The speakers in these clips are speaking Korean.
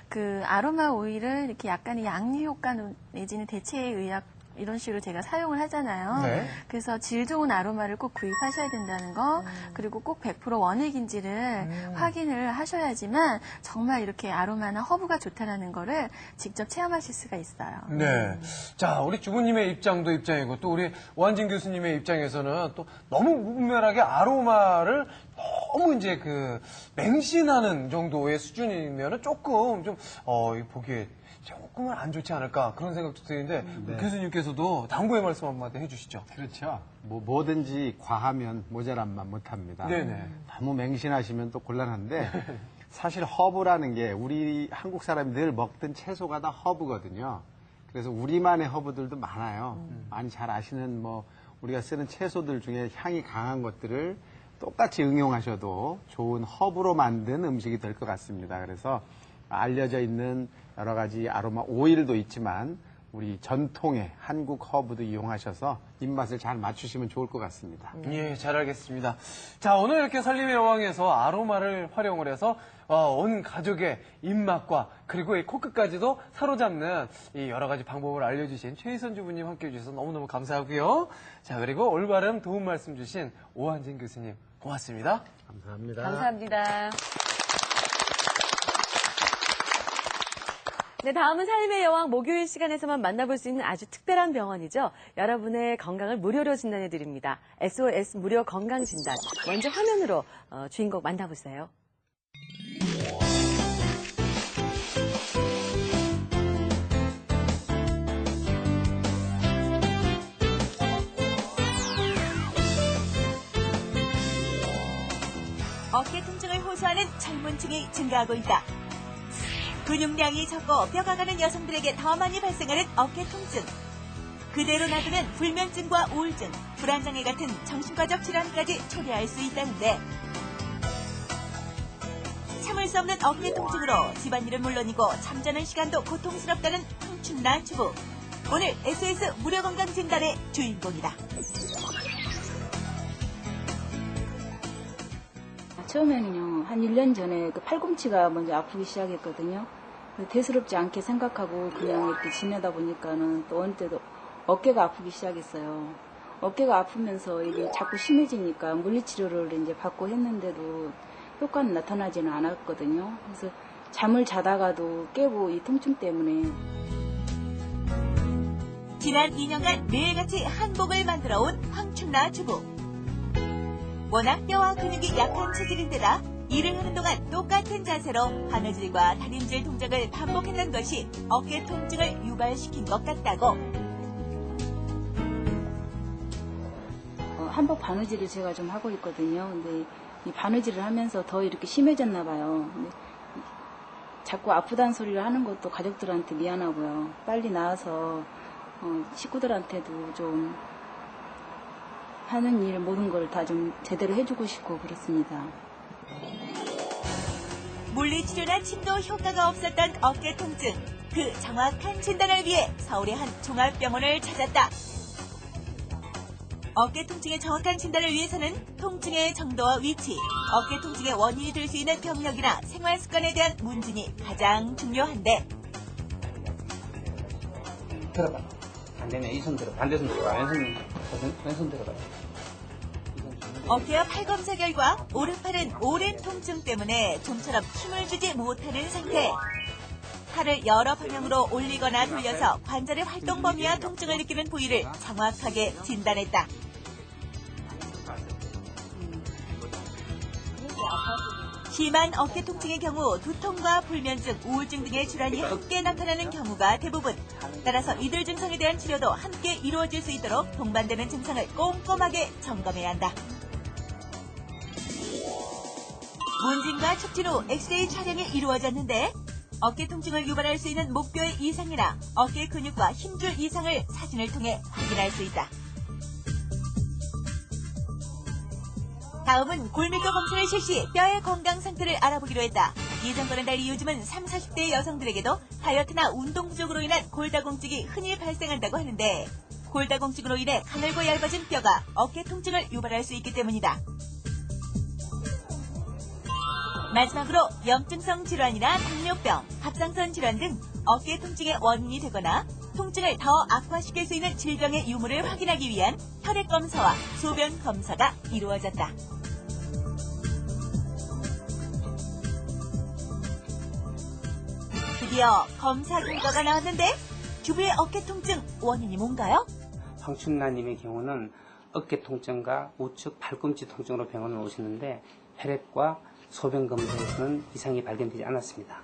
그 아로마 오일을 이렇게 약간의 양리 효과 내지는 대체의학 이런 식으로 제가 사용을 하잖아요. 네. 그래서 질 좋은 아로마를 꼭 구입하셔야 된다는 거, 그리고 꼭 100% 원액인지를 확인을 하셔야지만 정말 이렇게 아로마나 허브가 좋다라는 거를 직접 체험하실 수가 있어요. 네. 자, 우리 주부님의 입장도 입장이고 또 우리 오한진 교수님의 입장에서는 또 너무 무분별하게 아로마를 너무 이제 그 맹신하는 정도의 수준이면은 조금 좀 보기에 조금은 안 좋지 않을까 그런 생각도 드는데 네. 교수님께서도 당부의 말씀 한마디 해주시죠. 그렇죠. 뭐든지 과하면 모자란만 못합니다. 네네. 너무 맹신하시면 또 곤란한데 사실 허브라는 게 우리 한국 사람이 늘 먹던 채소가 다 허브거든요. 그래서 우리만의 허브들도 많아요. 많이 잘 아시는 우리가 쓰는 채소들 중에 향이 강한 것들을 똑같이 응용하셔도 좋은 허브로 만든 음식이 될 것 같습니다. 그래서 알려져 있는 여러 가지 아로마 오일도 있지만 우리 전통의 한국 허브도 이용하셔서 입맛을 잘 맞추시면 좋을 것 같습니다. 예, 잘 알겠습니다. 자, 오늘 이렇게 살림의 여왕에서 아로마를 활용을 해서 온 가족의 입맛과 그리고 이 코끝까지도 사로잡는 이 여러 가지 방법을 알려주신 최희선 주부님 함께해 주셔서 너무너무 감사하고요. 자, 그리고 올바른 도움 말씀 주신 오한진 교수님 고맙습니다. 감사합니다. 감사합니다. 네, 다음은 삶의 여왕 목요일 시간에서만 만나볼 수 있는 아주 특별한 병원이죠. 여러분의 건강을 무료로 진단해 드립니다. SOS 무료 건강진단. 먼저 화면으로 주인공 만나보세요. 어깨 통증을 호소하는 젊은 층이 증가하고 있다. 근육량이 적고 뼈가 가는 여성들에게 더 많이 발생하는 어깨 통증. 그대로 놔두면 불면증과 우울증, 불안장애 같은 정신과적 질환까지 초래할 수 있다는데 참을 수 없는 어깨 통증으로 집안일은 물론이고 잠자는 시간도 고통스럽다는 황춘나 주부. 오늘 SOS 무료 건강 진단의 주인공이다. 처음에는요, 한 1년 전에 그 팔꿈치가 먼저 아프기 시작했거든요. 대수롭지 않게 생각하고 그냥 이렇게 지내다 보니까는 또 어느 때도 어깨가 아프기 시작했어요. 어깨가 아프면서 이게 자꾸 심해지니까 물리치료를 이제 받고 했는데도 효과는 나타나지는 않았거든요. 그래서 잠을 자다가도 깨고 이 통증 때문에. 지난 2년간 매일같이 한복을 만들어 온 황춘나 주부. 워낙 뼈와 근육이 약한 체질인데다 일을 하는 동안 똑같은 자세로 바느질과 다림질 동작을 반복했던 것이 어깨 통증을 유발시킨 것 같다고. 한복 바느질을 제가 좀 하고 있거든요. 근데 이 바느질을 하면서 더 이렇게 심해졌나 봐요. 근데 자꾸 아프다는 소리를 하는 것도 가족들한테 미안하고요. 빨리 나와서 식구들한테도 좀 하는 일 모든 걸 다 좀 제대로 해주고 싶고 그렇습니다. 물리치료나 침도 효과가 없었던 어깨 통증. 그 정확한 진단을 위해 서울의 한 종합병원을 찾았다. 어깨 통증의 정확한 진단을 위해서는 통증의 정도와 위치, 어깨 통증의 원인이 될 수 있는 병력이나 생활 습관에 대한 문진이 가장 중요한데. 들어봐. 반대면 이 손 들어. 반대 손 들어봐. 왼손 들어봐. 어깨와 팔 검사 결과 오른팔은 오랜 통증 때문에 좀처럼 힘을 주지 못하는 상태. 팔을 여러 방향으로 올리거나 돌려서 관절의 활동 범위와 통증을 느끼는 부위를 정확하게 진단했다. 심한 어깨 통증의 경우 두통과 불면증, 우울증 등의 질환이 함께 나타나는 경우가 대부분. 따라서 이들 증상에 대한 치료도 함께 이루어질 수 있도록 동반되는 증상을 꼼꼼하게 점검해야 한다. 문진과 촉진 후 엑스레이 촬영이 이루어졌는데 어깨 통증을 유발할 수 있는 목뼈의 이상이나 어깨 근육과 힘줄 이상을 사진을 통해 확인할 수 있다. 다음은 골밀도 검사를 실시 뼈의 건강 상태를 알아보기로 했다. 예전과는 달리 요즘은 30, 40대 여성들에게도 다이어트나 운동 부족으로 인한 골다공증이 흔히 발생한다고 하는데 골다공증으로 인해 가늘고 얇아진 뼈가 어깨 통증을 유발할 수 있기 때문이다. 마지막으로 염증성 질환이나 당뇨병, 갑상선 질환 등 어깨 통증의 원인이 되거나 통증을 더 악화시킬 수 있는 질병의 유무를 확인하기 위한 혈액 검사와 소변 검사가 이루어졌다. 드디어 검사 결과가 나왔는데 주부의 어깨 통증 원인이 뭔가요? 황춘나님의 경우는 어깨 통증과 우측 팔꿈치 통증으로 병원을 오셨는데 혈액과 소변 검사에서는 이상이 발견되지 않았습니다.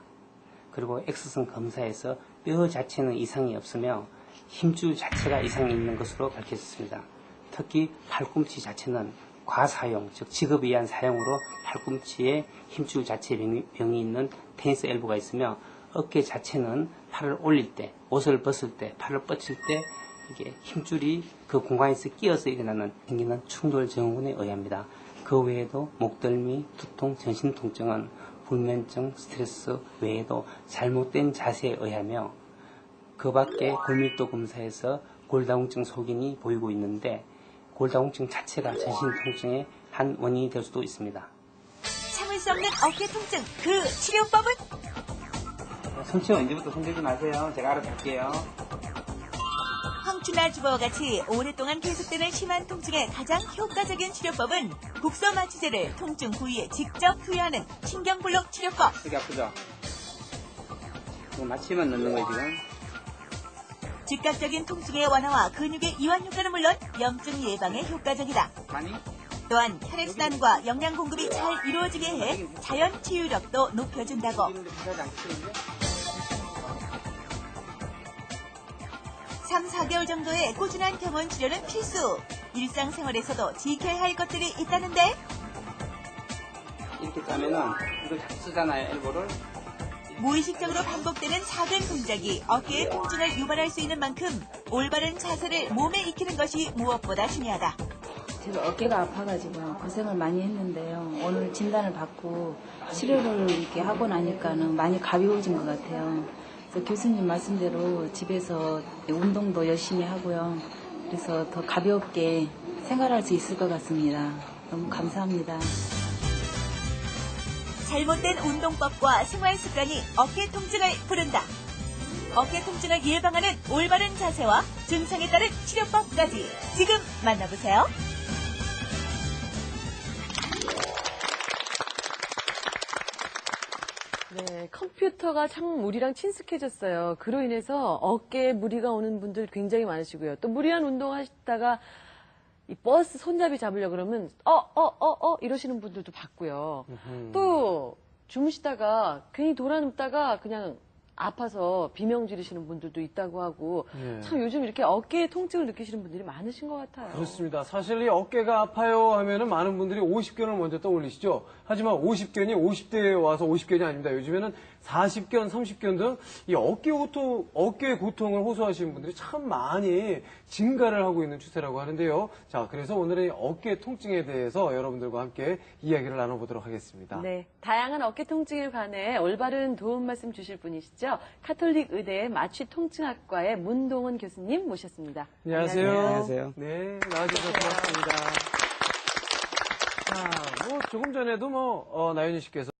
그리고 X선 검사에서 뼈 자체는 이상이 없으며 힘줄 자체가 이상이 있는 것으로 밝혀졌습니다. 특히 팔꿈치 자체는 과사용, 즉 직업에 의한 사용으로 팔꿈치에 힘줄 자체 병이 있는 테니스 엘보가 있으며 어깨 자체는 팔을 올릴 때, 옷을 벗을 때, 팔을 뻗칠 때 이게 힘줄이 그 공간에서 끼어서 일어나는 생기는 충돌 증후군에 의합니다. 그 외에도 목덜미, 두통, 전신 통증은 불면증, 스트레스 외에도 잘못된 자세에 의하며 그 밖에 골밀도 검사에서 골다공증 소견이 보이고 있는데 골다공증 자체가 전신 통증의 한 원인이 될 수도 있습니다. 참을 수 없는 어깨 통증, 그 치료법은? 손치 언제부터 손대지 마세요. 제가 알아서 할게요. 황춘아 주부와 같이 오랫동안 계속되는 심한 통증의 가장 효과적인 치료법은 국소 마취제를 통증 부위에 직접 투여하는 신경블록 치료법. 여기 아프죠? 이거 마취만 넣는 거예요, 지금. 즉각적인 통증의 완화와 근육의 이완 효과는 물론 염증 예방에 효과적이다. 많이? 또한 혈액순환과 영양 공급이 잘 이루어지게 해 자연 치유력도 높여준다고. 이런데 비싸지 않겠는데? 3, 4개월 정도의 꾸준한 병원 치료는 필수. 일상생활에서도 지켜야 할 것들이 있다는데 이렇게 짜면은 이걸 자주 쓰잖아요, 엘보를. 무의식적으로 반복되는 작은 동작이 어깨의 통증을 유발할 수 있는 만큼 올바른 자세를 몸에 익히는 것이 무엇보다 중요하다. 제가 어깨가 아파가지고 고생을 많이 했는데요. 오늘 진단을 받고 치료를 이렇게 하고 나니까는 많이 가벼워진 것 같아요. 그래서 교수님 말씀대로 집에서 운동도 열심히 하고요. 그래서 더 가볍게 생활할 수 있을 것 같습니다. 너무 감사합니다. 잘못된 운동법과 생활 습관이 어깨 통증을 부른다. 어깨 통증을 예방하는 올바른 자세와 증상에 따른 치료법까지 지금 만나보세요. 네, 컴퓨터가 참 우리랑 친숙해졌어요. 그로 인해서 어깨에 무리가 오는 분들 굉장히 많으시고요. 또 무리한 운동 하시다가 이 버스 손잡이 잡으려고 그러면 이러시는 분들도 봤고요. 또 주무시다가 괜히 돌아눕다가 그냥 아파서 비명 지르시는 분들도 있다고 하고 예. 참 요즘 이렇게 어깨에 통증을 느끼시는 분들이 많으신 것 같아요. 그렇습니다. 사실 이 어깨가 아파요 하면은 많은 분들이 50견을 먼저 떠올리시죠. 하지만 50견이 50대에 와서 50견이 아닙니다. 요즘에는 40견, 30견 등 이 어깨의 고통을 호소하시는 분들이 참 많이 증가를 하고 있는 추세라고 하는데요. 자, 그래서 오늘은 어깨 통증에 대해서 여러분들과 함께 이야기를 나눠보도록 하겠습니다. 네, 다양한 어깨 통증에 관해 올바른 도움 말씀 주실 분이시죠. 카톨릭 의대 마취통증학과의 문동원 교수님 모셨습니다. 안녕하세요. 안녕하세요. 네, 나와주셔서 고맙습니다. 자, 조금 전에도 나연희 씨께서